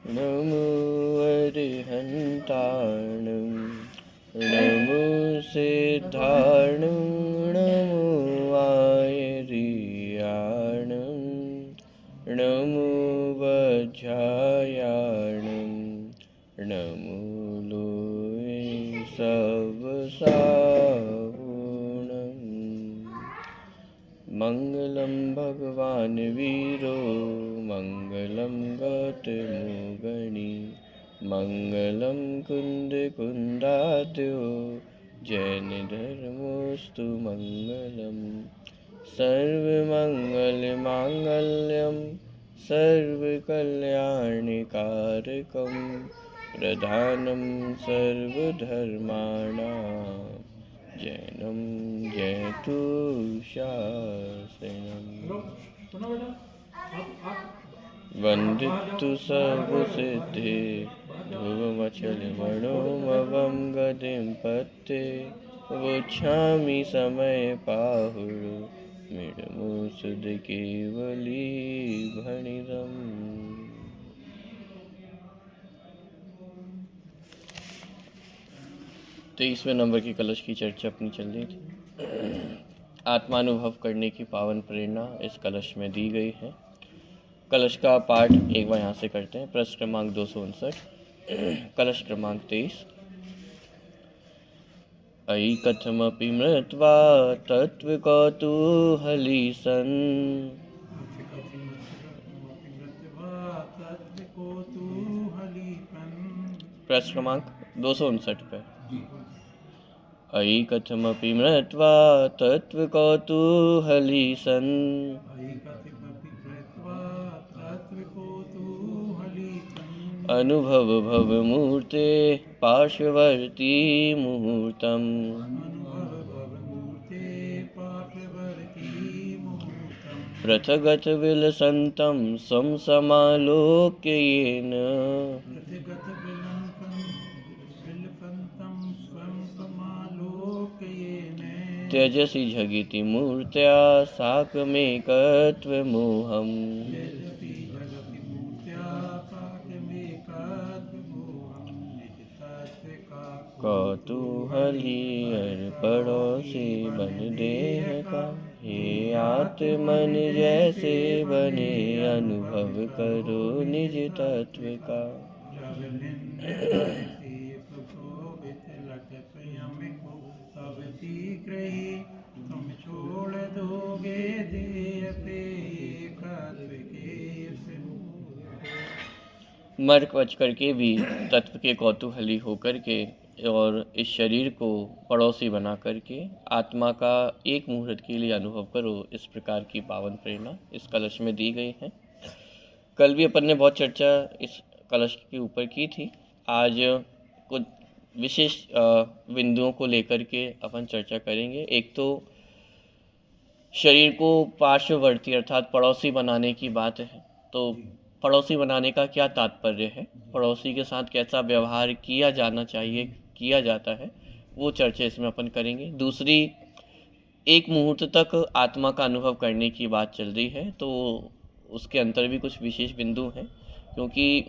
नमो अरिहन्ताणं नमो सिद्धाणं नमो आयर्याणं नमो वज्रायाणं नमो लोये सवसाहुणम् मङ्गलं भगवान् वीरो मङ्गलं गतमुगणि मङ्गलं कुन्दकुन्दाद्यो जैनधर्मोऽस्तु मङ्गलं सर्वमङ्गलमाङ्गल्यं सर्वकल्याणकारकं प्रधानं सर्वधर्माणां जैनं जयतु शासनम् वन्दितु सर्वसिद्धे ध्रुवमचलमणोमवं गतिं पत्ते वोच्छामि समयपाहुरो मृडमुसुधकेवली भणिदम्। 23वें नंबर की कलश की चर्चा अपनी चल रही थी। आत्मानुभव करने की पावन प्रेरणा इस कलश में दी गई है। कलश का पाठ एक बार यहाँ से करते हैं। प्रश्न क्रमांक 259, कलश क्रमांक 23। अयि कथमपि मृत्वा तत्त्वकौतूहली सन् प्रश्न क्रमांक 259 पे। अयि कथमपि मृत्वा तत्त्वकौतूहली सन् अनुभव भवमूर्ते पार्श्ववर्ती मुहूर्तम् पृथगत विलसन्तं स्वं समालोक्य येन त्यजसि झगिति मूर्त्या साकमेकत्वमोहम् कौतूहली पड़ोसी बन देह का हे आत्मन जैसे बने अनुभव करो निज तत्व का। तुम छोड़ दोगे मर बच करके भी तत्व के कौतूहली होकर के और इस शरीर को पड़ोसी बना करके आत्मा का एक मुहूर्त के लिए अनुभव करो। इस प्रकार की पावन प्रेरणा इस कलश में दी गई है। कल भी अपन ने बहुत चर्चा इस कलश के ऊपर की थी। आज कुछ विशेष बिंदुओं को लेकर के अपन चर्चा करेंगे। एक तो शरीर को पार्श्ववर्ती अर्थात पड़ोसी बनाने की बात है। तो पड़ोसी बनाने का क्या तात्पर्य है, पड़ोसी के साथ कैसा व्यवहार किया जाना चाहिए, किया जाता है, वो चर्चा इसमें अपन करेंगे। दूसरी, एक मुहूर्त तक आत्मा का अनुभव करने की बात चल रही है, तो उसके अंतर भी कुछ विशेष बिंदु हैं, क्योंकि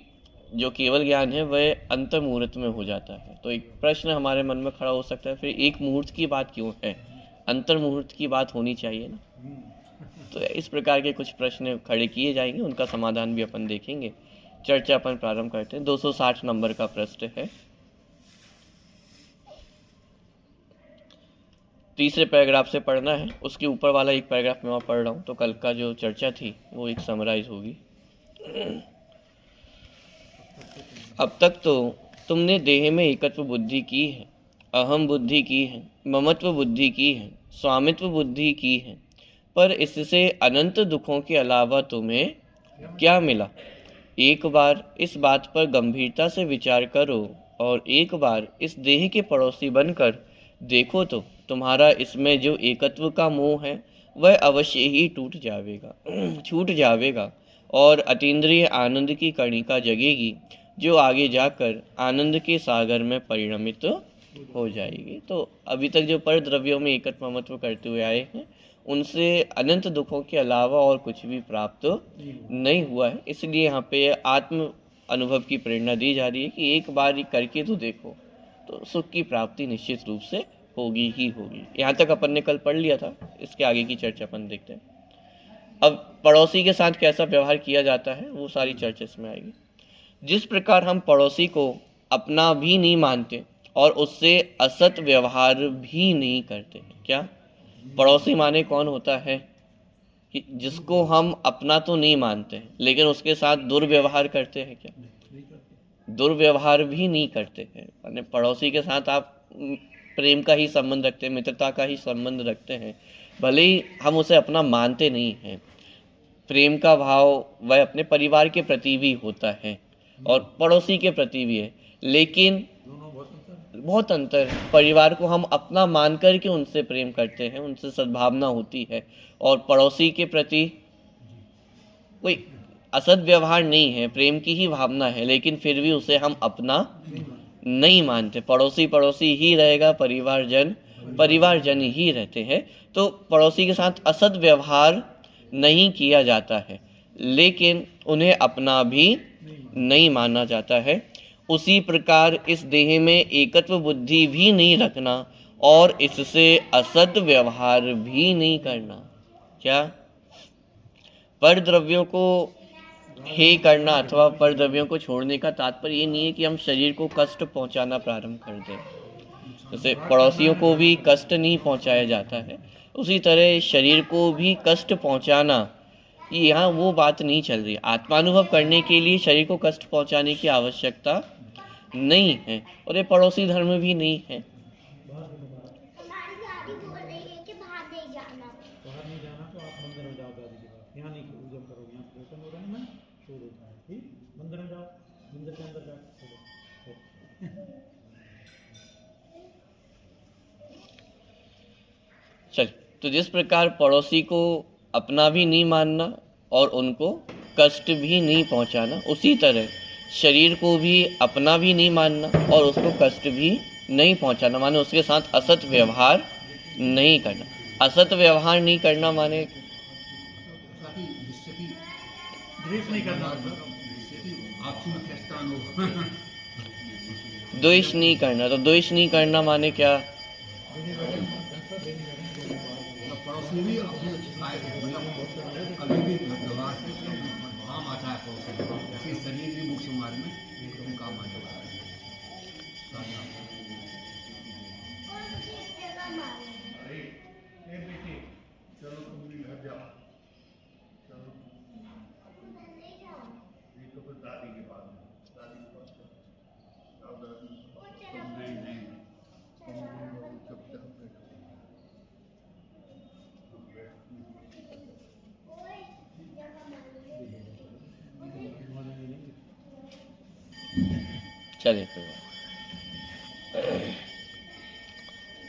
जो केवल ज्ञान है वह अंतर मुहूर्त में हो जाता है। तो एक प्रश्न हमारे मन में खड़ा हो सकता है, फिर एक मुहूर्त की बात क्यों है, अंतर मुहूर्त की बात होनी चाहिए ना। तो इस प्रकार के कुछ प्रश्न खड़े किए जाएंगे, उनका समाधान भी अपन देखेंगे। चर्चा अपन प्रारंभ करते हैं। 260 नंबर का प्रश्न है। तीसरे पैराग्राफ से पढ़ना है, उसके ऊपर वाला एक पैराग्राफ मैं और पढ़ रहा हूँ, तो कल का जो चर्चा थी वो एक समराइज होगी। अब तक तो तुमने देह में एकत्व बुद्धि की है, अहम बुद्धि की है, ममत्व बुद्धि की है, स्वामित्व बुद्धि की है, पर इससे अनंत दुखों के अलावा तुम्हें क्या मिला? एक बार इस बात पर गंभीरता से विचार करो और एक बार इस देह के पड़ोसी बनकर देखो तो तुम्हारा इसमें जो एकत्व का मोह है वह अवश्य ही टूट जाएगा, छूट जाएगा और अतीन्द्रिय आनंद की कणिका जगेगी, जो आगे जाकर आनंद के सागर में परिणमित हो जाएगी। तो अभी तक जो पर द्रव्यों में एकत्व ममत्व करते हुए आए हैं, उनसे अनंत दुखों के अलावा और कुछ भी प्राप्त नहीं हुआ है। इसलिए यहाँ पे आत्म अनुभव की प्रेरणा दी जा रही है कि एक बार ये करके तो देखो, तो सुख की प्राप्ति निश्चित रूप से होगी ही होगी। यहाँ तक अपन ने कल पढ़ लिया था, इसके आगे की चर्चा अपन देखते हैं। अब पड़ोसी के साथ कैसा व्यवहार किया जाता है वो सारी चर्चा इसमें आएगी। जिस प्रकार हम पड़ोसी को अपना भी नहीं मानते और उससे असत व्यवहार भी नहीं करते हैं। क्या पड़ोसी माने कौन होता है? कि जिसको हम अपना तो नहीं मानते हैं लेकिन उसके साथ दुर्व्यवहार करते हैं। क्या दुर्व्यवहार भी नहीं करते हैं? यानी पड़ोसी के साथ आप प्रेम का ही संबंध रखते हैं, मित्रता का ही संबंध रखते हैं, भले ही हम उसे अपना मानते नहीं हैं। प्रेम का भाव वह अपने परिवार के प्रति भी होता है और पड़ोसी के प्रति भी है, लेकिन बहुत अंतर है। परिवार को हम अपना मान कर के उनसे प्रेम करते हैं, उनसे सद्भावना होती है, और पड़ोसी के प्रति कोई असद व्यवहार नहीं है, प्रेम की ही भावना है, लेकिन फिर भी उसे हम अपना नहीं मानते। पड़ोसी पड़ोसी ही रहेगा, परिवारजन ही रहते हैं। तो पड़ोसी के साथ असद व्यवहार नहीं किया जाता है, लेकिन उन्हें अपना भी नहीं माना जाता है। उसी प्रकार इस देह में एकत्व बुद्धि भी नहीं रखना और इससे असद व्यवहार भी नहीं करना। क्या पर द्रव्यों को हे करना अथवा पर द्रव्यों को छोड़ने का तात्पर्य ये नहीं है कि हम शरीर को कष्ट पहुंचाना प्रारंभ कर दें। जैसे पड़ोसियों को भी कष्ट नहीं पहुंचाया जाता है, उसी तरह शरीर को भी कष्ट पहुंचाना, यहाँ वो बात नहीं चल रही। आत्मानुभव करने के लिए शरीर को कष्ट पहुंचाने की आवश्यकता नहीं है, और ये पड़ोसी धर्म भी नहीं है। चल, तो जिस प्रकार पड़ोसी को अपना भी नहीं मानना और उनको कष्ट भी नहीं पहुंचाना, उसी तरह शरीर को भी अपना भी नहीं मानना और उसको कष्ट भी नहीं पहुंचाना, माने उसके साथ असत व्यवहार नहीं करना। असत व्यवहार नहीं करना माने द्वेष नहीं करना। तो द्वेष नहीं करना माने क्या? पड़ोसी भी अपने कभी भी व्यवहार से काम आता है। पड़ोसी शरीर भी मुख्य मार्ग में काम आ जाता है। चले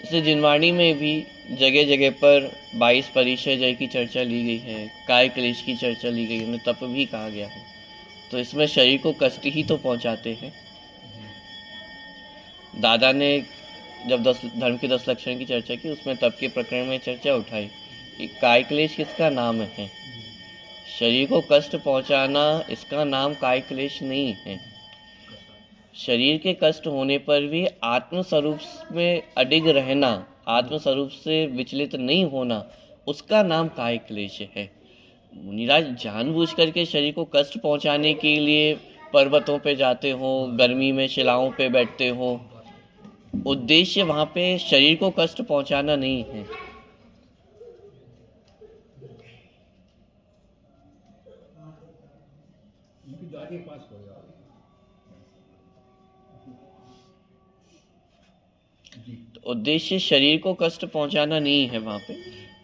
इसे जिनवाणी में भी जगह जगह पर 22 परिचय जय की चर्चा ली गई है, काय क्लेश की चर्चा ली गई है, उन्हें तप भी कहा गया है। तो इसमें शरीर को कष्ट ही तो पहुंचाते हैं। दादा ने जब धर्म के 10 लक्षण की चर्चा की, उसमें तप के प्रकरण में चर्चा उठाई कि काय क्लेश किसका नाम है। शरीर को कष्ट पहुंचाना, इसका नाम काय क्लेश नहीं है। शरीर के कष्ट होने पर भी आत्म स्वरूप में अडिग रहना, आत्म स्वरूप से विचलित नहीं होना, उसका नाम काय क्लेश है। मुनिराज जानबूझ करके शरीर को कष्ट पहुंचाने के लिए पर्वतों पे जाते हो, गर्मी में शिलाओं पे बैठते हो, उद्देश्य वहां पे शरीर को कष्ट पहुंचाना नहीं है। तो उद्देश्य शरीर को कष्ट पहुंचाना नहीं है वहां पे,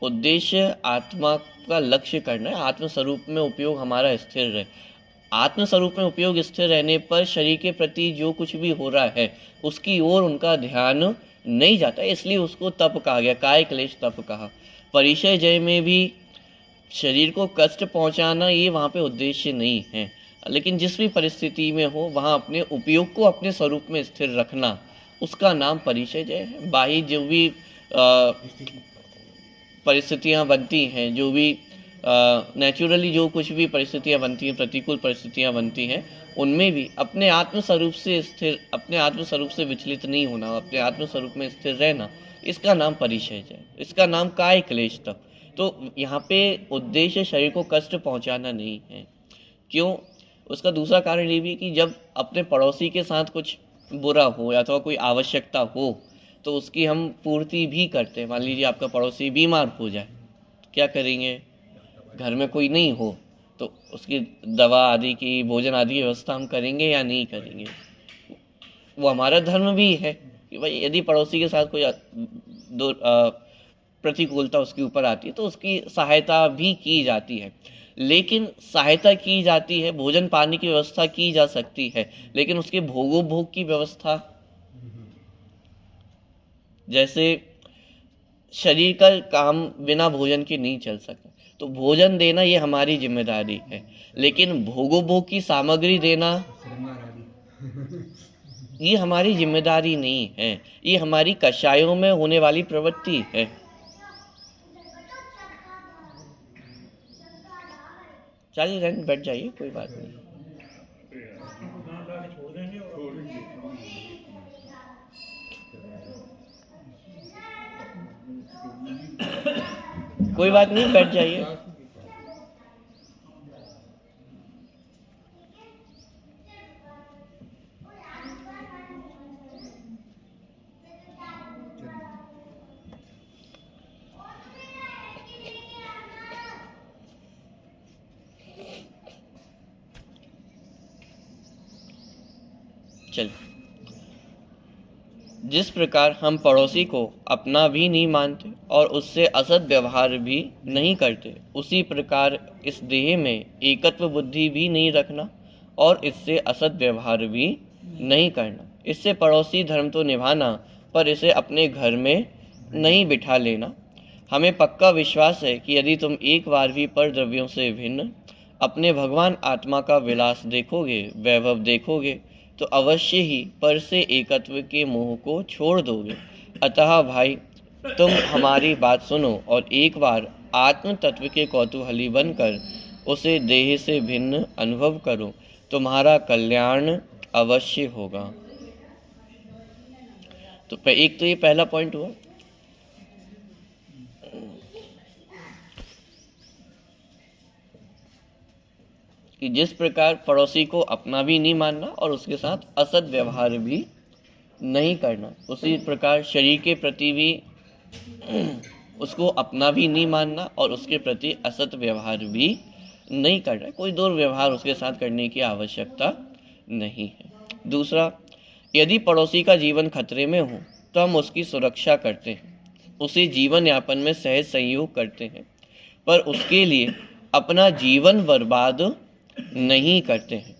उद्देश्य आत्मा का लक्ष्य करना है। आत्म स्वरूप में उपयोग हमारा स्थिर रहे। आत्म स्वरूप में उपयोग स्थिर रहने पर शरीर के प्रति जो कुछ भी हो रहा है उसकी ओर उनका ध्यान नहीं जाता, इसलिए उसको तप कहा गया, काय क्लेश तप कहा। परिचय जय में भी शरीर को कष्ट पहुंचाना ये वहाँ पे उद्देश्य नहीं है, लेकिन जिस भी परिस्थिति में हो वहाँ अपने उपयोग को अपने स्वरूप में स्थिर रखना, उसका नाम परिचय जय है। बाह्य जो भी परिस्थितियाँ बनती हैं, जो भी नेचुरली जो कुछ भी परिस्थितियाँ बनती हैं, प्रतिकूल परिस्थितियाँ बनती हैं, उनमें भी अपने आत्मस्वरूप से स्थिर, अपने आत्मस्वरूप से विचलित नहीं होना, अपने आत्मस्वरूप में स्थिर रहना, इसका नाम परिचय है, इसका नाम काय क्लेश तप। तो यहाँ पे उद्देश्य शरीर को कष्ट पहुँचाना नहीं है। क्यों? उसका दूसरा कारण ये भी कि जब अपने पड़ोसी के साथ कुछ बुरा हो या तो कोई आवश्यकता हो तो उसकी हम पूर्ति भी करते हैं। मान लीजिए आपका पड़ोसी बीमार हो जाए, क्या करेंगे? घर में कोई नहीं हो तो उसकी दवा आदि की, भोजन आदि की व्यवस्था हम करेंगे या नहीं करेंगे? वो हमारा धर्म भी है कि भाई यदि पड़ोसी के साथ कोई प्रतिकूलता उसके ऊपर आती है तो उसकी सहायता भी की जाती है। लेकिन सहायता की जाती है, भोजन पानी की व्यवस्था की जा सकती है, लेकिन उसके भोगोपभोग की व्यवस्था, जैसे शरीर का काम बिना भोजन के नहीं चल सकता, तो भोजन देना ये हमारी जिम्मेदारी है, लेकिन भोगोपभोग की सामग्री देना ये हमारी जिम्मेदारी नहीं है, ये हमारी कषायों में होने वाली प्रवृत्ति है। चलिए रहने बैठ जाइए, कोई बात नहीं। कोई बात नहीं, बैठ जाइए। चल, जिस प्रकार हम पड़ोसी को अपना भी नहीं मानते और उससे असद व्यवहार भी नहीं करते, उसी प्रकार इस देह में एकत्व बुद्धि भी नहीं रखना और इससे असद व्यवहार भी नहीं करना। इससे पड़ोसी धर्म तो निभाना, पर इसे अपने घर में नहीं बिठा लेना। हमें पक्का विश्वास है कि यदि तुम एक बार भी पर द्रव्यों से भिन्न अपने भगवान आत्मा का विलास देखोगे, वैभव देखोगे, तो अवश्य ही पर से एकत्व के मोह को छोड़ दोगे। अतः भाई, तुम हमारी बात सुनो और एक बार आत्म तत्व के कौतूहली बनकर उसे देह से भिन्न अनुभव करो, तुम्हारा कल्याण अवश्य होगा। तो एक तो ये पहला पॉइंट हुआ कि जिस प्रकार पड़ोसी को अपना भी नहीं मानना और उसके साथ असद व्यवहार भी नहीं करना, उसी प्रकार शरीर के प्रति भी उसको अपना भी नहीं मानना और उसके प्रति असत व्यवहार भी नहीं करना। कोई दुर्व्यवहार उसके साथ करने की आवश्यकता नहीं है। दूसरा, यदि पड़ोसी का जीवन खतरे में हो तो हम उसकी सुरक्षा करते हैं, उसे जीवन यापन में सहज सहयोग करते हैं, पर उसके लिए अपना जीवन बर्बाद नहीं करते हैं,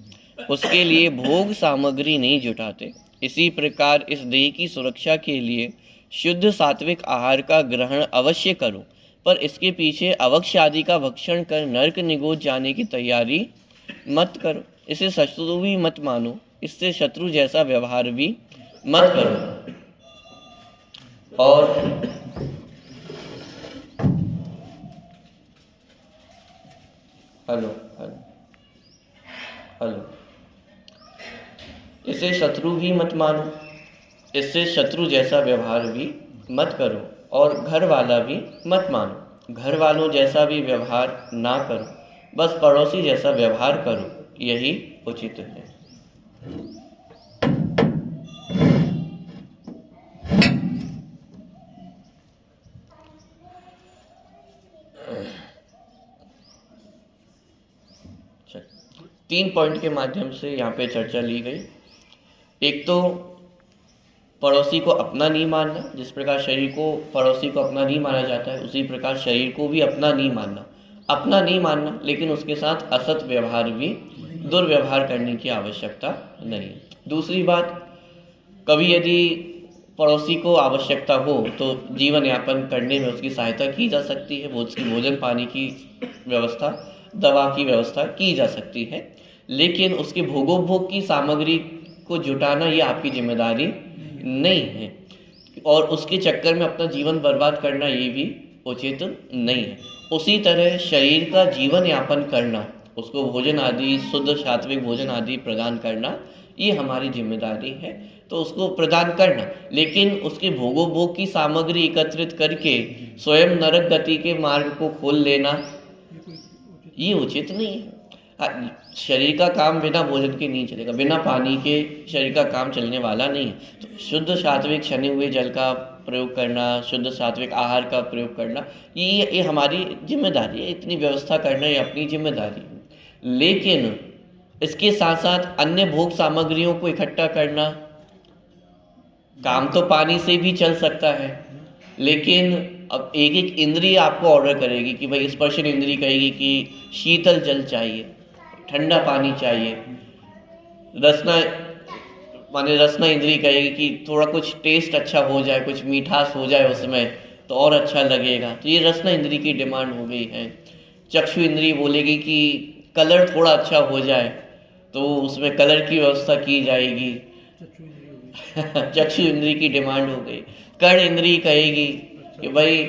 उसके लिए भोग सामग्री नहीं जुटाते। इसी प्रकार इस देह की सुरक्षा के लिए शुद्ध सात्विक आहार का ग्रहण अवश्य करो, पर इसके पीछे अवक्ष आदि का भक्षण कर नरक निगोद जाने की तैयारी मत करो। इसे शत्रु भी मत मानो, इससे शत्रु जैसा व्यवहार भी मत करो। और हेलो हेलो हेलो इसे शत्रु भी मत मानो, इससे शत्रु जैसा व्यवहार भी मत करो। और घर वाला भी मत मानो, घर वालों जैसा भी व्यवहार ना करो, बस पड़ोसी जैसा व्यवहार करो, यही उचित है। तीन पॉइंट के माध्यम से यहाँ पे चर्चा ली गई। एक तो पड़ोसी को अपना नहीं मानना, जिस प्रकार शरीर को पड़ोसी को अपना नहीं माना जाता है, उसी प्रकार शरीर को भी अपना नहीं मानना। अपना नहीं मानना, लेकिन उसके साथ असत व्यवहार भी, दुर्व्यवहार करने की आवश्यकता नहीं। दूसरी बात, कभी यदि पड़ोसी को आवश्यकता हो तो जीवन यापन करने में उसकी सहायता की जा सकती है, वो उसकी भोजन पानी की व्यवस्था, दवा की व्यवस्था की जा सकती है, लेकिन उसके भोगोपभोग की सामग्री को जुटाना ये आपकी जिम्मेदारी नहीं है, और उसके चक्कर में अपना जीवन बर्बाद करना ये भी उचित नहीं है। उसी तरह शरीर का जीवन यापन करना, उसको भोजन आदि, शुद्ध सात्विक भोजन आदि प्रदान करना, ये हमारी जिम्मेदारी है। तो उसको प्रदान करना, लेकिन उसके भोगोपभोग की सामग्री एकत्रित करके स्वयं नरक गति के मार्ग को खोल लेना, ये उचित नहीं है। शरीर का काम बिना भोजन के नहीं चलेगा, बिना पानी के शरीर का काम चलने वाला नहीं है। तो शुद्ध सात्विक छने हुए जल का प्रयोग करना, शुद्ध सात्विक आहार का प्रयोग करना, ये हमारी जिम्मेदारी है। इतनी व्यवस्था करना ये अपनी जिम्मेदारी है। लेकिन इसके साथ साथ अन्य भोग सामग्रियों को इकट्ठा करना, काम तो पानी से भी चल सकता है, लेकिन अब एक एक इंद्रिय आपको ऑर्डर करेगी कि भाई स्पर्शन इंद्रिय कहेगी कि शीतल जल चाहिए, ठंडा पानी चाहिए, रसना माने रसना इंद्रिय कहेगी कि थोड़ा कुछ टेस्ट अच्छा हो जाए, कुछ मीठास हो जाए उसमें तो और अच्छा लगेगा, तो ये रसना इंद्रिय की डिमांड हो गई है। चक्षु इंद्रिय बोलेगी कि कलर थोड़ा अच्छा हो जाए तो उसमें कलर की व्यवस्था की जाएगी। चक्षु इंद्रिय की डिमांड हो गई। कर्ण इंद्रिय कहेगी कि भाई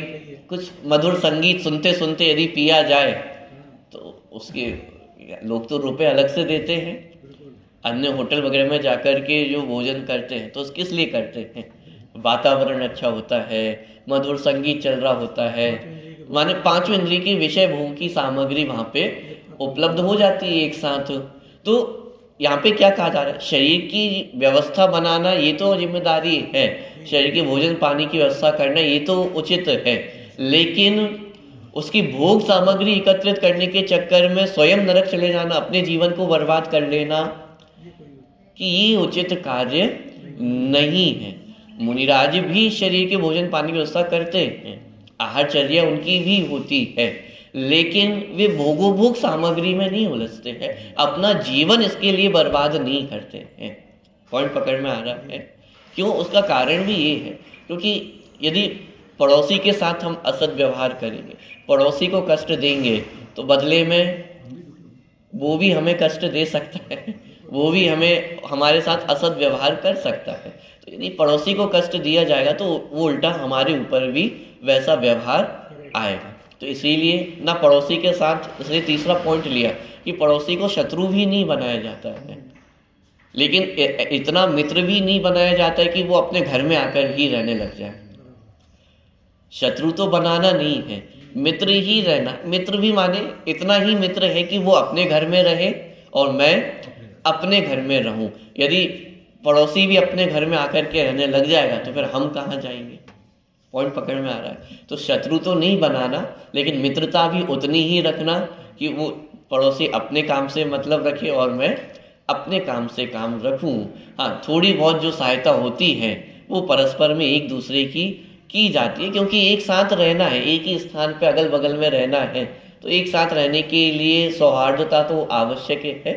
कुछ मधुर संगीत सुनते सुनते यदि पिया जाए तो उसके लोग तो रुपए अलग से देते हैं, अन्य होटल वगैरह में जाकर के जो भोजन करते हैं तो किस लिए करते हैं? वातावरण अच्छा होता है, मधुर संगीत चल रहा होता है, माने पांचों इंद्रिय की विषय भोग की सामग्री वहां पे उपलब्ध हो जाती है एक साथ। तो यहाँ पे क्या कहा जा रहा है? शरीर की व्यवस्था बनाना ये तो जिम्मेदारी है, शरीर के भोजन पानी की व्यवस्था करना ये तो उचित है, लेकिन उसकी भोग सामग्री एकत्रित करने के चक्कर में स्वयं नरक चले जाना, अपने जीवन को बर्बाद कर लेना, कि ये उचित कार्य नहीं है। मुनिराज भी शरीर के भोजन पानी की व्यवस्था करते हैं, आहारचर्या उनकी भी होती है, लेकिन वे भोगोपभोग सामग्री में नहीं उलझते हैं, अपना जीवन इसके लिए बर्बाद नहीं करते हैं। पॉइंट पकड़ में आ रहा है? क्यों? उसका कारण भी ये है क्योंकि यदि पड़ोसी के साथ हम असद व्यवहार करेंगे, पड़ोसी को कष्ट देंगे, तो बदले में वो भी हमें कष्ट दे सकता है, वो भी हमारे साथ असद व्यवहार कर सकता है। तो यदि पड़ोसी को कष्ट दिया जाएगा तो वो उल्टा हमारे ऊपर भी वैसा व्यवहार आएगा। तो इसीलिए ना पड़ोसी के साथ, इसलिए तीसरा पॉइंट लिया कि पड़ोसी को शत्रु भी नहीं बनाया जाता है, लेकिन इतना मित्र भी नहीं बनाया जाता है कि वो अपने घर में आकर ही रहने लग जाए। शत्रु तो बनाना नहीं है, मित्र ही रहना। मित्र भी माने इतना ही मित्र है कि वो अपने घर में रहे और मैं अपने घर में रहूं। यदि पड़ोसी भी अपने घर में आकर के रहने लग जाएगा तो फिर हम कहाँ जाएंगे? पॉइंट पकड़ में आ रहा है? तो शत्रु तो नहीं बनाना, लेकिन मित्रता भी उतनी ही रखना कि वो पड़ोसी अपने काम से मतलब रखे और मैं अपने काम से काम रखूं। हाँ, थोड़ी बहुत जो सहायता होती है वो परस्पर में एक दूसरे की जाती है, क्योंकि एक साथ रहना है, एक ही स्थान पे अगल बगल में रहना है, तो एक साथ रहने के लिए सौहार्दता तो आवश्यक है।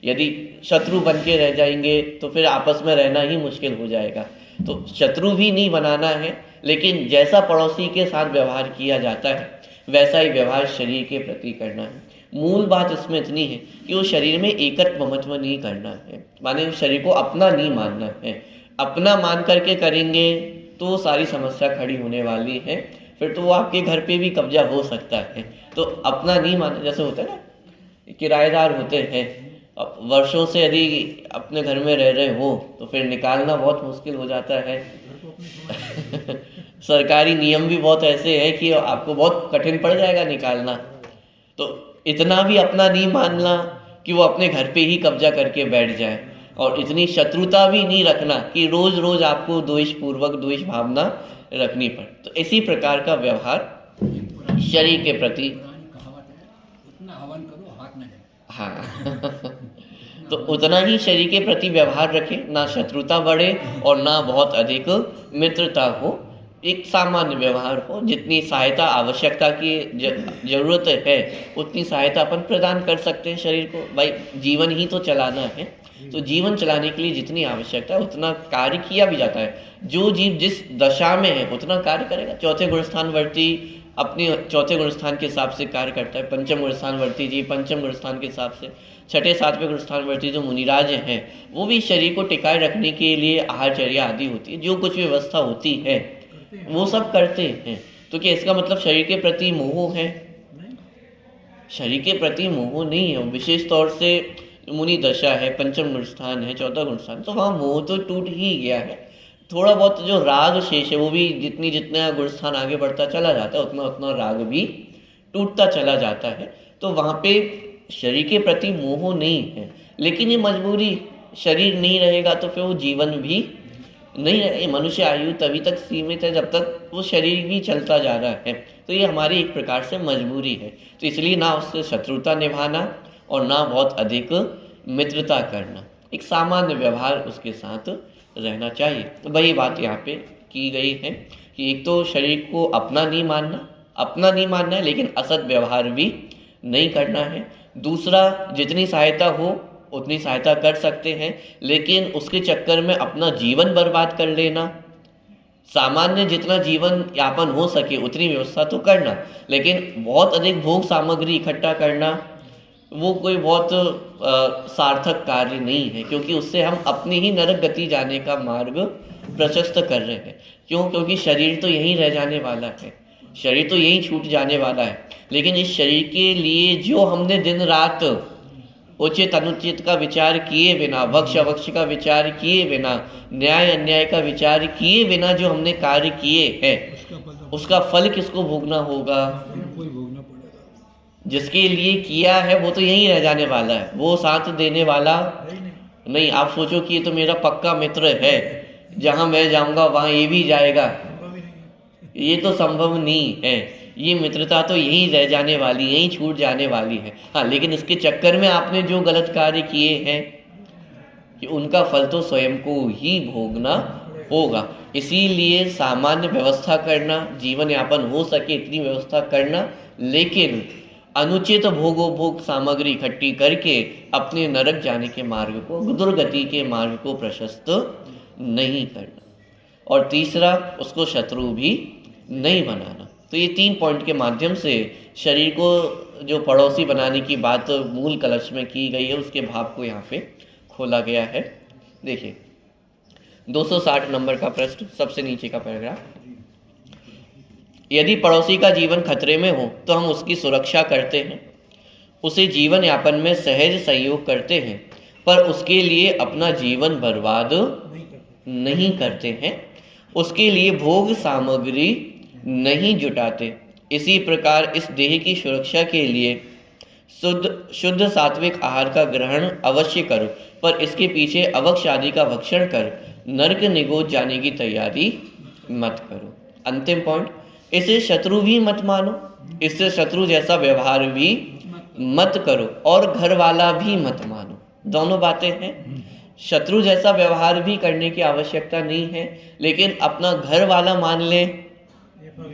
यदि शत्रु बन के रह जाएंगे तो फिर आपस में रहना ही मुश्किल हो जाएगा। तो शत्रु भी नहीं बनाना है, लेकिन जैसा पड़ोसी के साथ व्यवहार किया जाता है वैसा ही व्यवहार शरीर के प्रति करना है। मूल बात इसमें इतनी है कि वो शरीर में एकत्व ममत्व नहीं करना है, माने शरीर को अपना नहीं मानना है। अपना मान करके करेंगे तो सारी समस्या खड़ी होने वाली है, फिर तो वो आपके घर पे भी कब्जा हो सकता है। तो अपना नहीं मानना, जैसे होता है ना, किराएदार होते हैं, अब वर्षों से यदि अपने घर में रह रहे हो तो फिर निकालना बहुत मुश्किल हो जाता है। सरकारी नियम भी बहुत ऐसे हैं कि आपको बहुत कठिन पड़ जाएगा निकालना। तो इतना भी अपना नहीं मानना कि वो अपने घर पे ही कब्जा करके बैठ जाए, और इतनी शत्रुता भी नहीं रखना कि रोज रोज आपको द्वेष भावना रखनी पड़े। तो इसी प्रकार का व्यवहार शरीर के प्रति, उतना हवन करो हाथ न जले। हाँ तो उतना ही शरीर के प्रति व्यवहार रखें, ना शत्रुता बढ़े और ना बहुत अधिक मित्रता हो, एक सामान्य व्यवहार हो। जितनी सहायता आवश्यकता की जरूरत है उतनी सहायता अपन प्रदान कर सकते हैं शरीर को। भाई जीवन ही तो चलाना है, तो जीवन चलाने के लिए जितनी आवश्यकता है उतना कार्य किया भी जाता है। जो जीव जिस दशा में है उतना कार्य करेगा। चौथे गुणस्थानवर्ती अपने चौथे गुणस्थान के हिसाब से कार्य करता है, पंचम गुणस्थानवर्ती जी पंचम गुणस्थान के हिसाब से, छठे सातवें गुणस्थानवर्ती जो मुनिराज हैं वो भी शरीर को टिकाए रखने के लिए आहारचर्या आदि होती है, जो कुछ व्यवस्था होती है वो सब करते हैं। तो क्या इसका मतलब शरीर के प्रति मोह है? शरीर के प्रति मोह नहीं है। विशेष तौर से मुनि दशा है, पंचम गुण स्थान है, 14 गुण स्थान, तो वहाँ मोह तो टूट ही गया है। थोड़ा बहुत जो राग शेष है वो भी जितना गुण स्थान आगे बढ़ता चला जाता है उतना उतना राग भी टूटता चला जाता है। तो वहाँ पे शरीर के प्रति मोह नहीं है, लेकिन ये मजबूरी, शरीर नहीं रहेगा तो फिर वो जीवन भी नहीं रहे। मनुष्य आयु तभी तक सीमित है जब तक वो शरीर भी चलता जा रहा है। तो ये हमारी एक प्रकार से मजबूरी है। तो इसलिए ना उससे शत्रुता निभाना और ना बहुत अधिक मित्रता करना, एक सामान्य व्यवहार उसके साथ रहना चाहिए। तो वही बात यहाँ पे की गई है कि एक तो शरीर को अपना नहीं मानना है, लेकिन असद व्यवहार भी नहीं करना है। दूसरा, जितनी सहायता हो उतनी सहायता कर सकते हैं, लेकिन उसके चक्कर में अपना जीवन बर्बाद कर लेना। सामान्य जितना जीवन यापन हो सके उतनी व्यवस्था तो करना, लेकिन बहुत अधिक भोग सामग्री इकट्ठा करना वो कोई बहुत सार्थक कार्य नहीं है, क्योंकि उससे हम अपनी ही नरक गति जाने का मार्ग प्रशस्त कर रहे हैं। क्यों? क्योंकि शरीर तो यहीं रह जाने वाला है, शरीर तो यहीं छूट जाने वाला है। लेकिन इस शरीर के लिए जो हमने दिन रात उचित अनुचित का विचार किए बिना, भक्ष अभक्ष का विचार किए बिना, न्याय अन्याय का विचार किए बिना जो हमने कार्य किए हैं, उसका फल किसको भोगना होगा? कोई भोगना पड़ेगा। जिसके लिए किया है वो तो यहीं रह जाने वाला है, वो साथ देने वाला नहीं। आप सोचो कि ये तो मेरा पक्का मित्र है, जहां मैं जाऊंगा वहां ये भी जाएगा, ये तो संभव नहीं है। ये मित्रता तो यहीं रह जाने वाली, यहीं छूट जाने वाली है। हाँ, लेकिन इसके चक्कर में आपने जो गलत कार्य किए हैं कि उनका फल तो स्वयं को ही भोगना होगा। इसीलिए सामान्य व्यवस्था करना, जीवन यापन हो सके इतनी व्यवस्था करना, लेकिन अनुचित भोग सामग्री इकट्ठी करके अपने नरक जाने के मार्ग को, दुर्गति के मार्ग को प्रशस्त नहीं करना। और तीसरा, उसको शत्रु भी नहीं बनाना। तो ये 3 पॉइंट के माध्यम से शरीर को जो पड़ोसी बनाने की बात मूल कलश में की गई है, उसके भाव को यहाँ पे खोला गया है। देखिए 260 नंबर का प्रश्न, सबसे नीचे का पैराग्राफ। यदि पड़ोसी का जीवन खतरे में हो तो हम उसकी सुरक्षा करते हैं, उसे जीवन यापन में सहज सहयोग करते हैं, पर उसके लिए अपना जीवन बर्बाद नहीं करते हैं, उसके लिए भोग सामग्री नहीं जुटाते। इसी प्रकार इस देह की सुरक्षा के लिए शुद्ध सात्विक आहार का ग्रहण अवश्य करो, पर इसके पीछे अभक्ष आदि का भक्षण कर नरक निगोद जाने की तैयारी मत करो। अंतिम पॉइंट, इसे शत्रु भी मत मानो, इससे शत्रु जैसा व्यवहार भी मत करो, और घर वाला भी मत मानो। दोनों बातें हैं। शत्रु जैसा व्यवहार भी करने की आवश्यकता नहीं है, लेकिन अपना घर वाला मान ले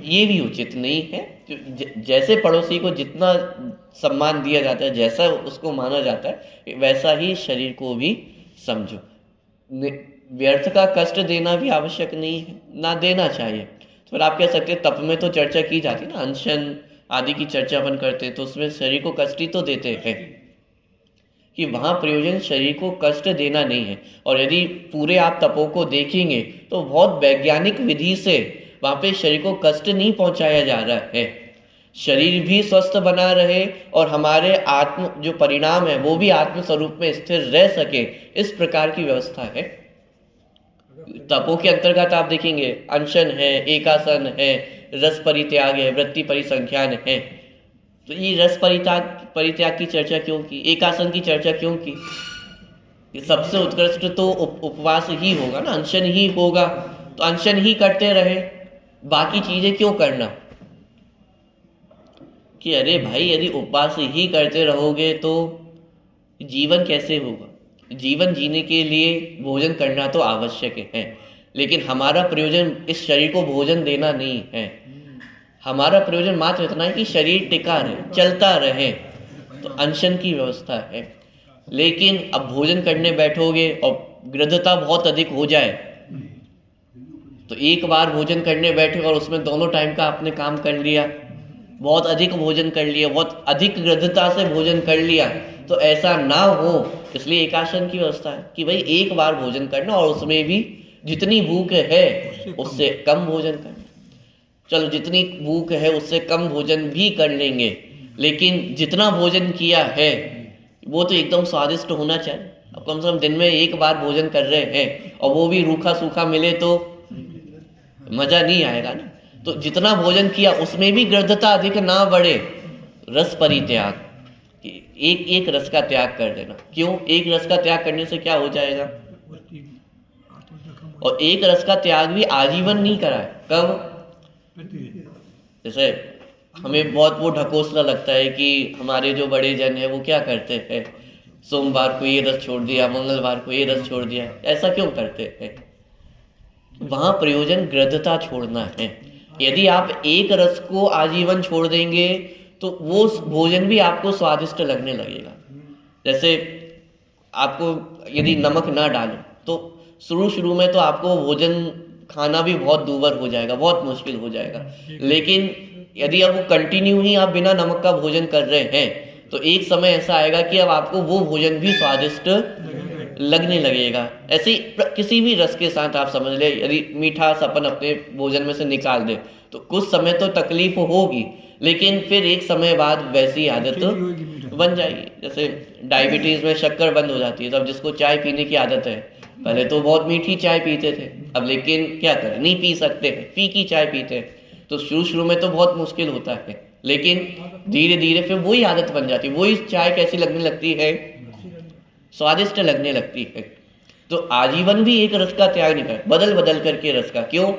ये भी उचित नहीं है। जैसे पड़ोसी को जितना सम्मान दिया जाता है, जैसा उसको माना जाता है, वैसा ही शरीर को भी समझो। व्यर्थ का कष्ट देना भी आवश्यक नहीं है, ना देना चाहिए। तो फिर आप कह सकते हैं तप में तो चर्चा की जाती है ना, अनशन आदि की चर्चा अपन करते हैं, तो उसमें शरीर को कष्ट ही तो देते हैं कि वहाँ प्रयोजन शरीर को कष्ट देना नहीं है। और यदि पूरे आप तपों को देखेंगे तो बहुत वैज्ञानिक विधि से वहाँ पे शरीर को कष्ट नहीं पहुँचाया जा रहा है, शरीर भी स्वस्थ बना रहे और हमारे आत्म जो परिणाम है वो भी आत्म स्वरूप में स्थिर रह सके, इस प्रकार की व्यवस्था है। तपों के अंतर्गत आप देखेंगे अनशन है, एकासन है, रस परित्याग है, वृत्ति परिसंख्यान है। तो ये रस परित्याग की चर्चा क्यों की, एकासन की चर्चा क्यों की? ये सबसे उत्कृष्ट तो उपवास ही होगा ना, अनशन ही होगा, तो अनशन ही करते रहे, बाकी चीजें क्यों करना? कि अरे भाई यदि उपवास ही करते रहोगे तो जीवन कैसे होगा? जीवन जीने के लिए भोजन करना तो आवश्यक है, लेकिन हमारा प्रयोजन इस शरीर को भोजन देना नहीं है। हमारा प्रयोजन मात्र इतना है कि शरीर टिका रहे, चलता रहे, तो अनशन की व्यवस्था है। लेकिन अब भोजन करने बैठोगे और गृद्धता बहुत अधिक हो जाए, तो एक बार भोजन करने बैठे और उसमें दोनों टाइम का आपने काम कर लिया, बहुत अधिक भोजन कर लिया, बहुत अधिक गृद्धता से भोजन कर लिया, तो ऐसा ना हो, इसलिए एकासन की व्यवस्था है कि भाई एक बार भोजन करना और उसमें भी जितनी भूख है उससे कम भोजन करना। चलो जितनी भूख है उससे कम भोजन भी कर लेंगे, लेकिन जितना भोजन किया है वो तो एकदम स्वादिष्ट होना चाहिए। अब कम से कम दिन में एक बार भोजन कर रहे हैं और वो भी रूखा सूखा मिले तो मजा नहीं आएगा ना। तो जितना भोजन किया उसमें भी गर्दता अधिक ना बढ़े, रस परित्याग, एक एक रस का त्याग कर देना। क्यों? एक रस का त्याग करने से क्या हो जाएगा? और एक रस का त्याग भी आजीवन नहीं कराए। कब? जैसे हमें बहुत वो ढकोसला लगता है कि हमारे जो बड़े जन है वो क्या करते हैं, सोमवार को ये रस छोड़ दिया, मंगलवार को ये रस छोड़ दिया। ऐसा क्यों करते हैं? वहां प्रयोजन गृद्धता छोड़ना है। यदि आप एक रस को आजीवन छोड़ देंगे तो वो भोजन भी आपको स्वादिष्ट लगने लगेगा। जैसे आपको यदि नमक ना डालो तो शुरू में तो आपको भोजन खाना भी बहुत दूभर हो जाएगा, बहुत मुश्किल हो जाएगा। लेकिन यदि अब वो कंटिन्यू ही आप बिना नमक का भोजन कर रहे हैं तो एक समय ऐसा आएगा कि अब आपको वो भोजन भी स्वादिष्ट लगने लगेगा। ऐसे किसी भी रस के साथ आप समझ ले, यदि मीठा अपन अपने भोजन में से निकाल दे तो कुछ समय तो तकलीफ होगी, लेकिन फिर एक समय बाद वैसी आदत बन जाएगी। जैसे डायबिटीज में शक्कर बंद हो जाती है, तो अब जिसको चाय पीने की आदत है, पहले तो बहुत मीठी चाय पीते थे, अब लेकिन क्या करें, नहीं पी सकते, फीकी चाय पीते हैं। तो शुरू में तो बहुत मुश्किल होता है, लेकिन धीरे धीरे फिर वही आदत बन जाती है। वही चाय कैसी लगने लगती है? स्वादिष्ट लगने लगती है। तो आजीवन भी एक रस का त्याग नहीं कर, बदल बदल करके रस का। क्यों?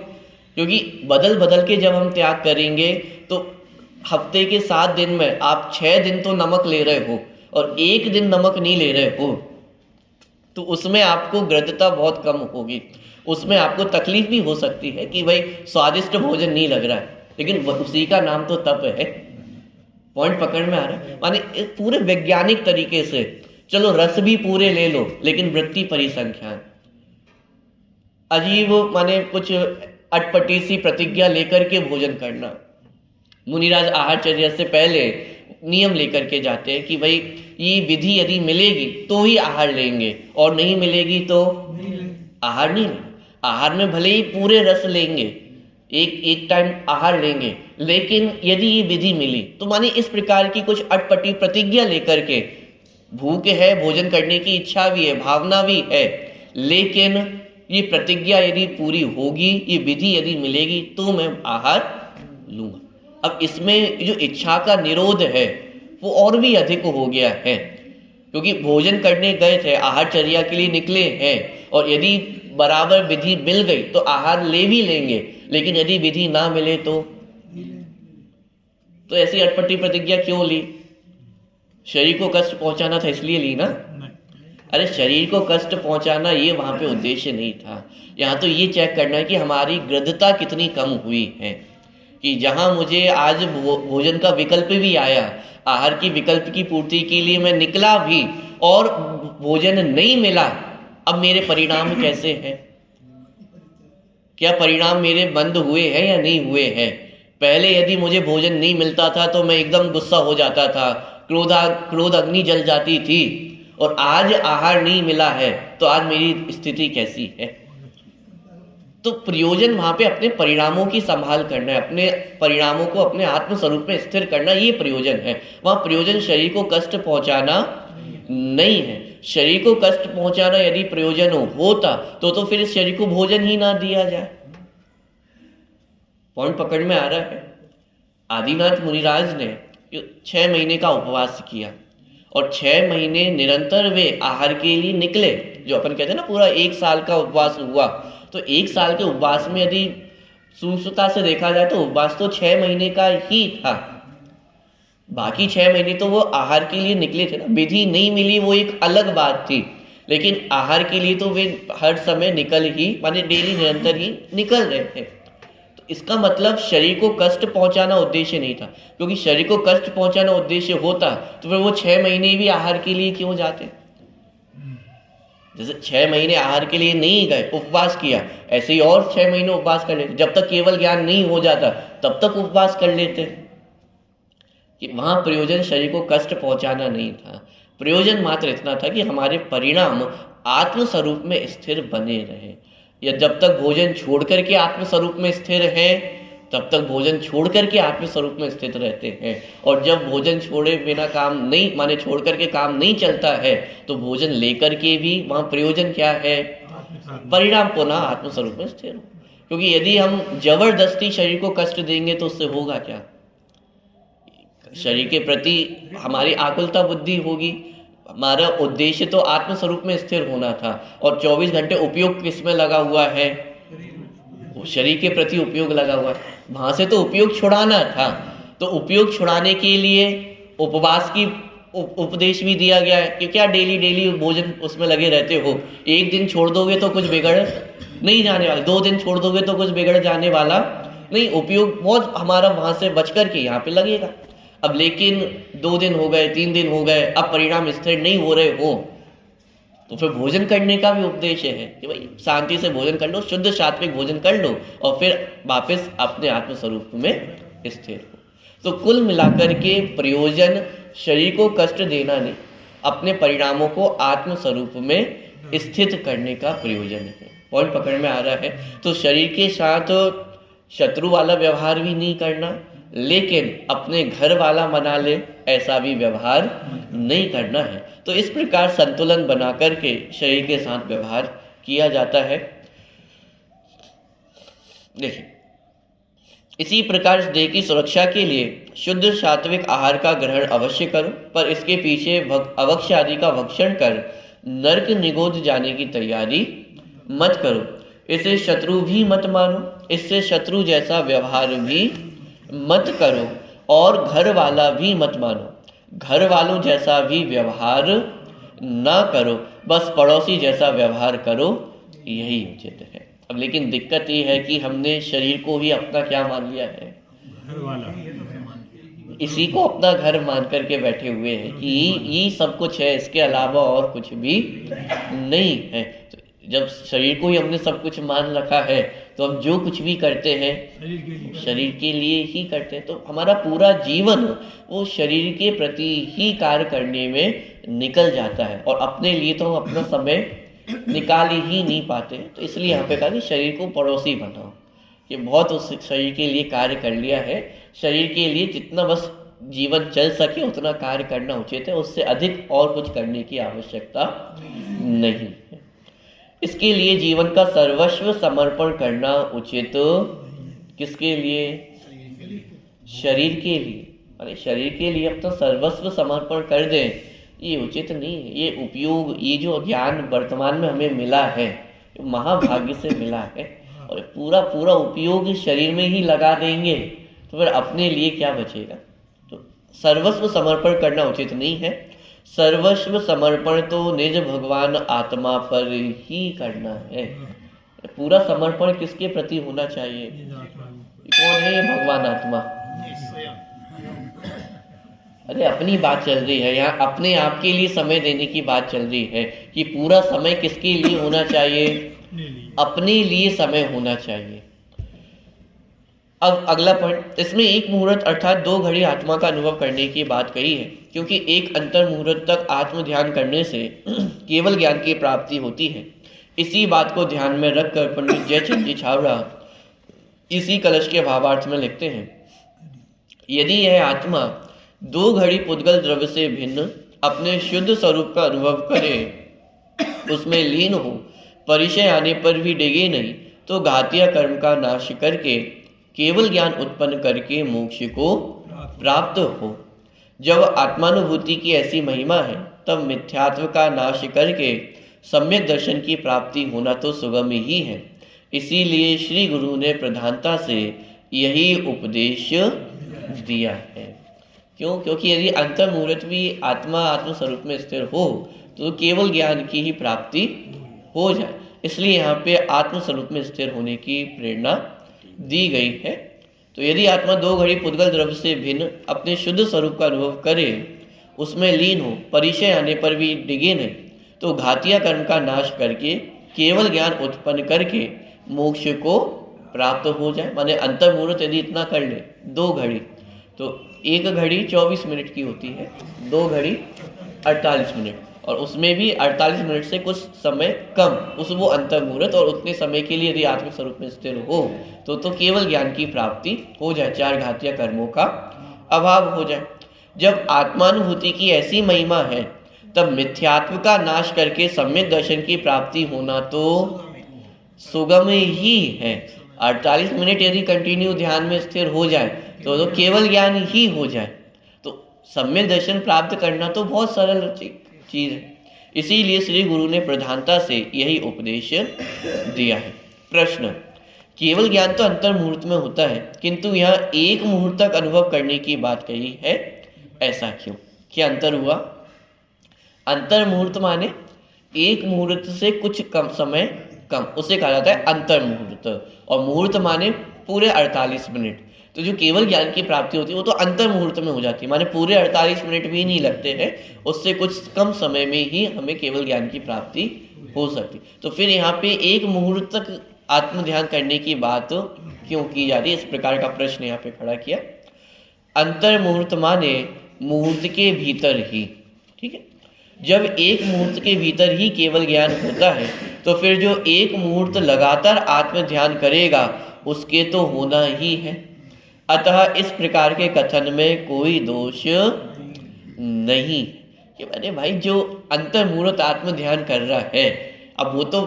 क्योंकि बदल बदल के जब हम त्याग करेंगे तो हफ्ते के 7 दिन में आप 6 दिन तो नमक ले रहे हो और 1 दिन नमक नहीं ले रहे हो, तो उसमें आपको गृद्धता बहुत कम होगी। उसमें आपको तकलीफ भी हो सकती है कि भाई स्वादिष्ट भोजन नहीं लग रहा है, लेकिन उसी का नाम तो तप है। पॉइंट पकड़ में आ रहा है? माने पूरे वैज्ञानिक तरीके से चलो रस भी पूरे ले लो, लेकिन वृत्ति परिसंख्यान अजीब, माने कुछ अटपटी सी प्रतिज्ञा लेकर के भोजन करना। मुनिराज आहारचर्या से पहले नियम लेकर के जाते हैं कि भाई ये विधि यदि मिलेगी तो ही आहार लेंगे और नहीं मिलेगी तो आहार नहीं लेंगे। आहार में भले ही पूरे रस लेंगे, एक टाइम आहार लेंगे, लेकिन यदि ये विधि मिली तो माने इस प्रकार की कुछ अटपटी प्रतिज्ञा लेकर के, भूख है, भोजन करने की इच्छा भी है, भावना भी है, लेकिन ये प्रतिज्ञा यदि पूरी होगी, ये विधि यदि मिलेगी तो मैं आहार लूंगा। अब इसमें जो इच्छा का निरोध है वो और भी अधिक हो गया है, क्योंकि भोजन करने गए थे, आहारचर्या के लिए निकले हैं, और यदि बराबर विधि मिल गई तो आहार ले भी लेंगे, लेकिन यदि विधि ना मिले तो ऐसी अटपटी प्रतिज्ञा क्यों ली? शरीर को कष्ट पहुंचाना था इसलिए ली ना? अरे शरीर को कष्ट पहुंचाना ये वहां पे उद्देश्य नहीं था। यहाँ तो ये चेक करना है कि हमारी गृद्धता कितनी कम हुई है, कि जहां मुझे आज भोजन का विकल्प भी आया, आहार की विकल्प की पूर्ति के लिए मैं निकला भी और भोजन नहीं मिला, अब मेरे परिणाम कैसे हैं? क्या परिणाम मेरे बंद हुए हैं या नहीं हुए हैं? पहले यदि मुझे भोजन नहीं मिलता था तो मैं एकदम गुस्सा हो जाता था, क्रोध अग्नि जल जाती थी, और आज आहार नहीं मिला है तो आज मेरी स्थिति कैसी है? तो प्रयोजन वहां पे अपने परिणामों की संभाल करना है, अपने परिणामों को अपने आत्म स्वरूप में स्थिर करना, ये प्रयोजन है। वहां प्रयोजन शरीर को कष्ट पहुंचाना नहीं है। शरीर को कष्ट पहुंचाना यदि प्रयोजन होता तो फिर इस शरीर को भोजन ही ना दिया जाए। पॉइंट पकड़ में आ रहा है? आदिनाथ मुनिराज ने 6 महीने का उपवास किया और 6 महीने निरंतर वे आहार के लिए निकले। जो अपन कहते हैं ना पूरा 1 साल का उपवास हुआ, तो 1 साल के उपवास में यदि सूक्ष्मता से देखा जाए तो उपवास तो 6 महीने का ही था। बाकी 6 महीने तो वो आहार के लिए निकले थे ना। विधि नहीं मिली वो एक अलग बात थी, लेकिन आहार के लिए तो वे हर समय निकल ही, माने डेली निरंतर ही निकल रहे थे। तो इसका मतलब शरीर को कष्ट पहुंचाना उद्देश्य नहीं था, क्योंकि शरीर को कष्ट पहुंचाना उद्देश्य होता तो फिर वो 6 महीने भी आहार के लिए क्यों जाते? जैसे 6 महीने आहार के लिए नहीं गए, उपवास किया, ऐसे ही और 6 महीने उपवास कर लेते। जब तक केवल ज्ञान नहीं हो जाता तब तक उपवास कर लेते। कि वहां प्रयोजन शरीर को कष्ट पहुंचाना नहीं था, प्रयोजन मात्र इतना था कि हमारे परिणाम आत्म स्वरूप में स्थिर बने रहे। या जब तक भोजन छोड़ करके आत्म स्वरूप में स्थिर है तब तक भोजन छोड़ करके आत्म स्वरूप में स्थित रहते हैं। और जब भोजन छोड़े बिना काम नहीं, माने छोड़ करके काम नहीं चलता है, तो भोजन लेकर के भी वहाँ प्रयोजन क्या है? परिणाम पुनः आत्म स्वरूप में स्थिर हो। क्योंकि यदि हम जबरदस्ती शरीर को कष्ट देंगे तो उससे होगा क्या? शरीर के प्रति हमारी आकुलता बुद्धि होगी। हमारा उद्देश्य तो आत्म स्वरूप में स्थिर होना था, और 24 घंटे उपयोग किस में लगा हुआ है? वो शरीर के प्रति उपयोग लगा हुआ है। वहां से तो उपयोग छुड़ाना था, तो उपयोग छुड़ाने के लिए उपवास की उपदेश भी दिया गया है कि क्या डेली डेली भोजन उसमें लगे रहते हो? एक दिन छोड़ दोगे तो कुछ बिगड़ नहीं जाने वाला, 2 दिन छोड़ दोगे तो कुछ बिगड़ जाने वाला नहीं। उपयोग बहुत हमारा वहां से बच करके यहाँ पे लगेगा। अब लेकिन 2 दिन हो गए, 3 दिन हो गए, अब परिणाम स्थिर नहीं हो रहे हो, तो फिर भोजन करने का भी उपदेश है कि भाई शांति से भोजन कर लो, शुद्ध सात्विक भोजन कर लो, और फिर वापस अपने आत्म स्वरूप में स्थिर हो। तो कुल मिलाकर के प्रयोजन शरीर को कष्ट देना नहीं, अपने परिणामों को आत्म स्वरूप में स्थित करने का प्रयोजन है। पॉइंट पकड़ में आ रहा है? तो शरीर के साथ शत्रु वाला व्यवहार भी नहीं करना, लेकिन अपने घर वाला मना ले ऐसा भी व्यवहार नहीं करना है। तो इस प्रकार संतुलन बना करके शरीर के साथ व्यवहार किया जाता है। देखिए, इसी प्रकार देह की सुरक्षा के लिए शुद्ध सात्विक आहार का ग्रहण अवश्य करो, पर इसके पीछे अवक्ष आदि का भक्षण कर नरक निगोद जाने की तैयारी मत करो। इसे शत्रु भी मत मानो, इससे शत्रु जैसा व्यवहार भी मत करो, और घर वाला भी मत मानो, घर वालों जैसा भी व्यवहार ना करो, बस पड़ोसी जैसा व्यवहार करो, यही उचित है। अब लेकिन दिक्कत ये है कि हमने शरीर को ही अपना क्या मान लिया है? इसी को अपना घर मान करके बैठे हुए हैं कि ये सब कुछ है, इसके अलावा और कुछ भी नहीं है। तो जब शरीर को ही हमने सब कुछ मान रखा है, तो हम जो कुछ भी करते हैं शरीर के लिए ही करते हैं। तो हमारा पूरा जीवन वो शरीर के प्रति ही कार्य करने में निकल जाता है, और अपने लिए तो हम अपना समय निकाल ही नहीं पाते। तो इसलिए यहाँ पे कहा कि शरीर को पड़ोसी बनाओ, कि बहुत उस शरीर के लिए कार्य कर लिया है, शरीर के लिए जितना बस जीवन चल सके उतना कार्य करना उचित है, उससे अधिक और कुछ करने की आवश्यकता नहीं है। इसके लिए जीवन का सर्वस्व समर्पण करना उचित किसके लिए? शरीर के लिए। अरे शरीर के लिए अपना सर्वस्व समर्पण कर दें, ये उचित नहीं है। ये उपयोग, ये जो ज्ञान वर्तमान में हमें मिला है, महाभाग्य से मिला है, और पूरा पूरा उपयोग शरीर में ही लगा देंगे तो फिर अपने लिए क्या बचेगा? तो सर्वस्व समर्पण करना उचित नहीं है। सर्वस्व समर्पण तो निज भगवान आत्मा पर ही करना है। पूरा समर्पण किसके प्रति होना चाहिए? कौन है ये भगवान आत्मा? अरे अपनी बात चल रही है यहाँ, अपने आप के लिए समय देने की बात चल रही है कि पूरा समय किसके लिए होना चाहिए? अपने लिए समय होना चाहिए। अब अगला पॉइंट, इसमें एक मुहूर्त अर्थात 2 घड़ी आत्मा का अनुभव करने की बात कही है, क्योंकि एक अंतर मुहूर्त तक आत्म ध्यान करने से केवल ज्ञान की प्राप्ति होती है। इसी बात को ध्यान में रखकर पंडित जयचंद जी छावड़ा इसी कलश के भावार्थ में लिखते हैं, यदि यह आत्मा 2 घड़ी पुद्गल द्रव्य से भिन्न अपने शुद्ध स्वरूप का अनुभव करे, उसमें लीन हो, परिचय आने पर भी डिगे नहीं, तो घातिया कर्म का नाश करके केवल ज्ञान उत्पन्न करके मोक्ष को प्राप्त हो। जब आत्मानुभूति की ऐसी महिमा है, तब मिथ्यात्व का नाश करके सम्यक दर्शन की प्राप्ति होना तो सुगम ही है। इसीलिए श्री गुरु ने प्रधानता से यही उपदेश दिया है। क्यों? क्योंकि यदि अंतर मुहूर्त भी आत्मा आत्म स्वरूप में स्थिर हो तो केवल ज्ञान की ही प्राप्ति हो जाए, इसलिए यहाँ पे आत्म स्वरूप में स्थिर होने की प्रेरणा दी गई है। तो यदि आत्मा 2 घड़ी पुद्गल द्रव्य से भिन्न अपने शुद्ध स्वरूप का अनुभव करे, उसमें लीन हो, परिचय आने पर भी डिगे नहीं, तो घातिया कर्म का नाश करके केवल ज्ञान उत्पन्न करके मोक्ष को प्राप्त हो जाए। माने अंतर मुहूर्त यदि इतना कर ले 2 घड़ी, तो 1 घड़ी 24 मिनट की होती है, 2 घड़ी 48 मिनट। और उसमें भी 48 मिनट से कुछ समय कम उस वो अंतर मुहूर्त, और उतने समय के लिए यदि आत्मिक स्वरूप में स्थिर हो तो केवल ज्ञान की प्राप्ति हो जाए, 4 घातीय कर्मों का अभाव हो जाए। जब आत्मानुभूति की ऐसी महिमा है तब मिथ्यात्व का नाश करके सम्यक दर्शन की प्राप्ति होना तो सुगम ही है। 48 मिनट यदि कंटिन्यू ध्यान में स्थिर हो जाए तो केवल ज्ञान ही हो जाए, तो सम्यक दर्शन प्राप्त करना तो बहुत सरल चीज है। इसीलिए श्री गुरु ने प्रधानता से यही उपदेश दिया है। प्रश्न, केवल ज्ञान तो अंतर मुहूर्त में होता है, किंतु यहाँ एक मुहूर्त तक अनुभव करने की बात कही है, ऐसा क्यों? क्या अंतर हुआ? अंतर मुहूर्त माने एक मुहूर्त से कुछ कम समय कम, उसे कहा जाता है अंतर मुहूर्त। और मुहूर्त माने पूरे 48 मिनट। तो जो केवल ज्ञान की प्राप्ति होती है वो तो अंतर मुहूर्त में हो जाती है, माने पूरे 48 मिनट भी नहीं लगते हैं, उससे कुछ कम समय में ही हमें केवल ज्ञान की प्राप्ति हो सकती। तो फिर यहाँ पे एक मुहूर्त तक आत्म ध्यान करने की बात क्यों की जा रही है? इस प्रकार का प्रश्न यहाँ पे खड़ा किया। अंतर मुहूर्त माने मुहूर्त के भीतर ही, ठीक है। जब एक मुहूर्त के भीतर ही केवल ज्ञान होता है तो फिर जो एक मुहूर्त लगातार आत्म ध्यान करेगा उसके तो होना ही है। अतः इस प्रकार के कथन में कोई दोष नहीं कि अरे भाई जो अंतर मुहूर्त आत्म ध्यान कर रहा है, अब वो तो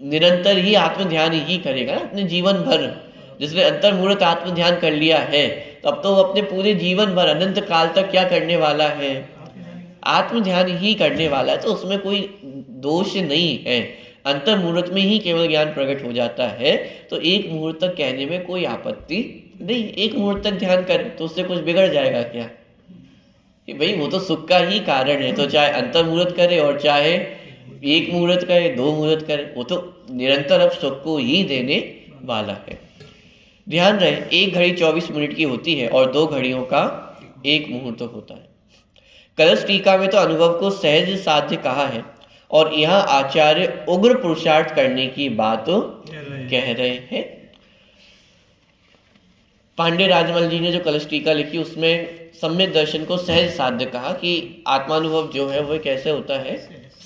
निरंतर ही आत्म ध्यान ही करेगा ना अपने जीवन भर। जिसने अंतर मुहूर्त आत्म ध्यान कर लिया है तो अब तो वो अपने पूरे जीवन भर अनंत काल तक क्या करने वाला है? आत्म ध्यान ही करने वाला है। तो उसमें कोई दोष नहीं है, अंतर मुहूर्त में ही केवल ज्ञान प्रकट हो जाता है। तो एक मुहूर्त तक कहने में कोई आपत्ति नहीं। एक मुहूर्त तक ध्यान करे तो उससे कुछ बिगड़ जाएगा क्या? कि भाई वो तो सुख का ही कारण है, तो चाहे अंतर मुहूर्त करे और चाहे एक मुहूर्त करे, 2 मुहूर्त करे, वो तो निरंतर अब सुख को ही देने वाला है। ध्यान रहे, 1 घड़ी 24 मिनट की होती है और 2 घड़ियों का 1 मुहूर्त होता है। कलश टीका में तो अनुभव को सहज साध्य कहा है और यहाँ आचार्य उग्र पुरुषार्थ करने की बात कह रहे हैं। पांडे राजमल जी ने जो कलश टीका लिखी उसमें सम्यक दर्शन को सहज साध्य कहा कि आत्मानुभव जो है वह कैसे होता है?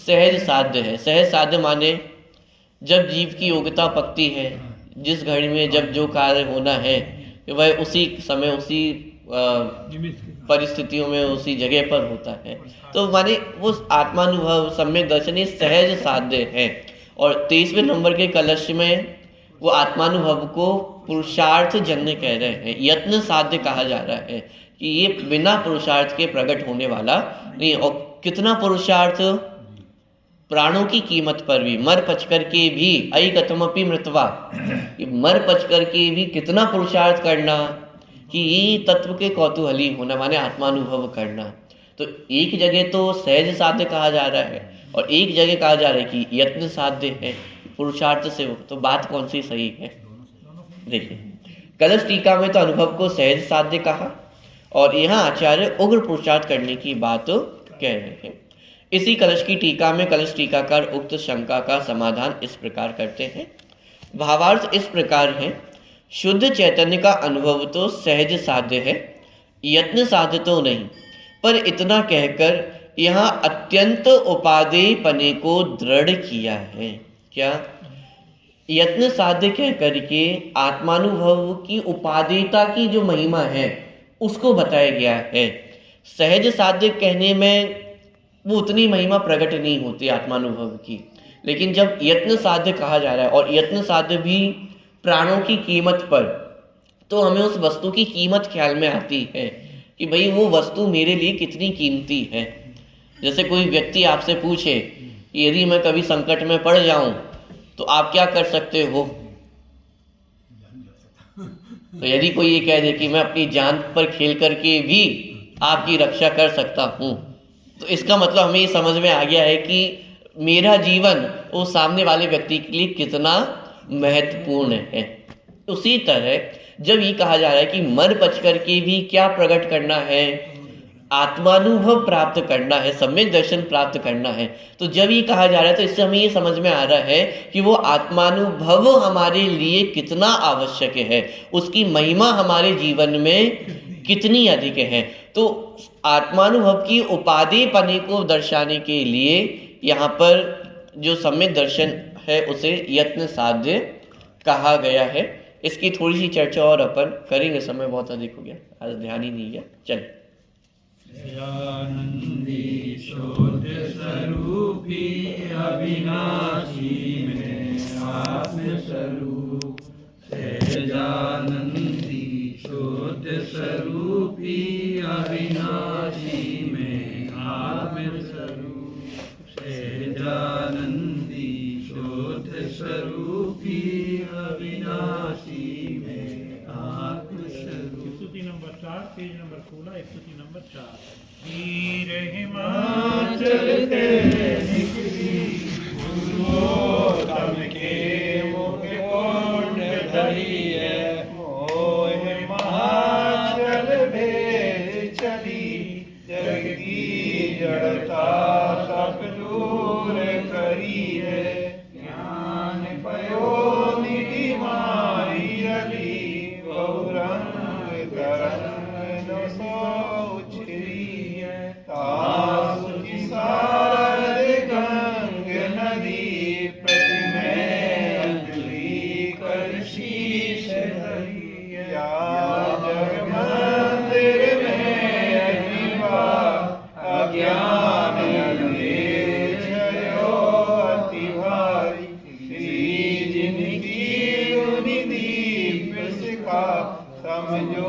सहज साध्य है। सहज साध्य माने जब जीव की योग्यता पकती है, जिस घड़ी में जब जो कार्य होना है वह उसी समय उसी परिस्थितियों में उसी जगह पर होता है, तो माने वो आत्मानुभव सम्यक दर्शन ये सहज साध्य है। और 23वें नंबर के कलश में वो आत्मानुभव को पुरुषार्थ जन्य कह रहे हैं, यत्न साध्य कहा जा रहा है कि ये बिना पुरुषार्थ के प्रकट होने वाला नहीं। और कितना पुरुषार्थ? प्राणों की कीमत पर भी, मर पचकर के भी, अई कथमपि मृतवा, मर पचकर के भी कितना पुरुषार्थ करना कि ये तत्व के कौतूहली होना, माने आत्मानुभव करना। तो एक जगह तो सहज साध्य कहा जा रहा है और एक जगह कहा जा रहा है कि यत्न साध्य है, पुरुषार्थ से हो। तो बात कौन सी सही है? देखिए, कलश टीका में तो अनुभव को सहज साध्य कहा और यहाँ आचार्य उग्र पुरुषार्थ करने की बात कह रहे हैं। इसी कलश की टीका में कलश टीकाकार उक्त शंका का समाधान इस प्रकार करते हैं। भावार्थ इस प्रकार है, शुद्ध चैतन्य का अनुभव तो सहज साध्य है, यत्न साध्य तो नहीं। पर इतना कहकर यहाँ अत्यंत उपादेय पने को दृढ़ किया है। क्या? यत्न साध्य कह करके आत्मानुभव की उपादेयता की जो महिमा है उसको बताया गया है। सहज साध्य कहने में वो उतनी महिमा प्रकट नहीं होती आत्मानुभव की, लेकिन जब यत्न साध्य कहा जा रहा है और यत्न साध्य भी प्राणों की कीमत पर, तो हमें उस वस्तु की कीमत ख्याल में आती है कि भाई वो वस्तु मेरे लिए कितनी कीमती है। जैसे कोई व्यक्ति आपसे पूछे कि यदि मैं कभी संकट में पड़ जाऊं तो आप क्या कर सकते हो? तो यदि कोई ये कह दे कि मैं अपनी जान पर खेल करके भी आपकी रक्षा कर सकता हूं, तो इसका मतलब हमें ये समझ में आ गया है कि मेरा जीवन वो सामने वाले व्यक्ति के लिए कितना महत्वपूर्ण है। उसी तरह जब ये कहा जा रहा है कि मर बच करके भी क्या प्रकट करना है? आत्मानुभव प्राप्त करना है, सम्यक दर्शन प्राप्त करना है। तो जब ये कहा जा रहा है तो इससे हमें ये समझ में आ रहा है कि वो आत्मानुभव हमारे लिए कितना आवश्यक है, उसकी महिमा हमारे जीवन में कितनी अधिक है। तो आत्मानुभव की उपादेय पने को दर्शाने के लिए यहाँ पर जो सम्यक दर्शन है उसे यत्न साध्य कहा गया है। इसकी थोड़ी सी चर्चा और अपन करेंगे, समय बहुत अधिक हो गया, आज ध्यान ही नहीं गया। चल आनंदी शोध स्वरूपी अविनाशी में आत्म स्वरूप, सहजानंदी शोध स्वरूपी अविनाशी में आत्म स्वरूप, सहजानंदी शोध स्वरूपी अविनाशी में आत्म स्वरूप। स्तुति नंबर 4, पेज नंबर 16, स्तुति नंबर 4। वीर हिमाचल के निकली गुरुओत्तम के मुख पुण्य धरी है, मोह महाचल भेद चली, जग की जड़ता सब दूर करी है, ज्ञान पयो निधि मारी रली, गौरंग तरंग उछली है, तासुचि सारद गंग नदी, प्रतिमे अंजलि कर शीश धरी है, जग मंदिर में अनिवा, अज्ञान अंधेर छयो अति भारी, श्री जिनकी गुनि दीप सिखा, समझो